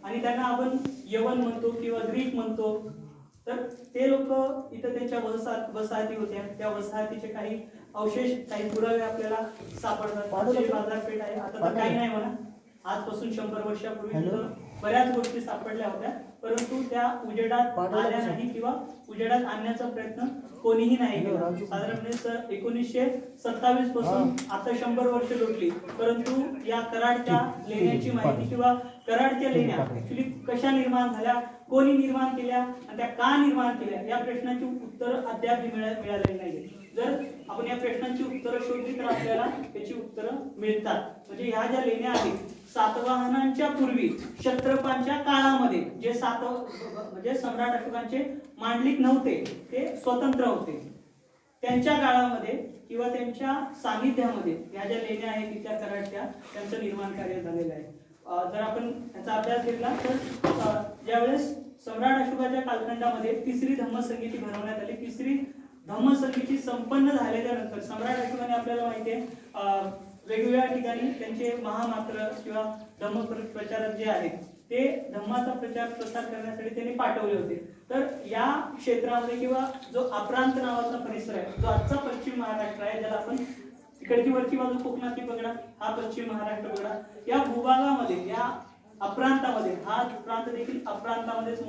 आणि त्यांना आपण यवन म्हणतो किंवा ग्रीक म्हणतो. तर ते लोक इथं त्यांच्या वसाहती होत्या. त्या वसाहतीचे काही अवशेष, काही पुरावे आपल्याला सापडतात. बाजारपेठ आहे आता तर काही नाही म्हणा, आजपासून 100 वर्षापूर्वी बऱ्याच गोष्टी सापडल्या होत्या, परंतु त्या उजेडात आल्या नाही किंवा उजेडात आणण्याचा प्रयत्न कोणीही नाही केला. साधारणपणे 1927 पासून आता 100 वर्ष लोटली, परंतु या कराडच्या लेण्यांची माहिती किंवा कराडच्या लेण्या ऍक्च्युली कशा निर्माण झाल्या, कोणी निर्माण केल्या आणि त्या का निर्माण केल्या, या प्रश्नाची उत्तर अद्याप मिळालेली नाही. जर आपण या प्रश्नांची उत्तरं शोधली तर आपल्याला त्याची उत्तरं मिळतात. म्हणजे ह्या ज्या लेण्या आहेत, सातवाहनांच्या पूर्वी क्षत्रपांच्या काळामध्ये जे म्हणजे सम्राट अशोकांचे मांडलिक नव्हते, ते स्वतंत्र होते, त्यांच्या काळामध्ये किंवा त्यांच्या सानिध्यामध्ये या ज्या लेण्या आहेत तिथल्या कराडच्या, त्यांचं निर्माण कार्य झालेलं आहे. जर आपण याचा अभ्यास घेतला तर ज्यावेळेस सम्राट अशोकाच्या कालखंडामध्ये तिसरी धम्मसंगीती भरवण्यात आली. तिसरी धम्मसंगीती संपन्न झालेल्या नंतर सम्राट अशोकाने, आपल्याला माहिती आहे, वेगवेगळ्या ठिकाणी त्यांचे महामात्र किंवा धम्म प्रचारक जे आहेत ते धम्माचा प्रचार प्रसार करण्यासाठी त्यांनी पाठवले होते. तर या क्षेत्रामध्ये किंवा जो अप्रांत नावाचा परिसर आहे, जो आजचा पश्चिम महाराष्ट्र आहे, ज्याला आपण तिकडची वरची बाजू कोकणातली बघा, हा पश्चिम महाराष्ट्र बघा, या भूभागामध्ये, या अप्रांतामध्ये, हा प्रांत देखील अप्रांतामध्येच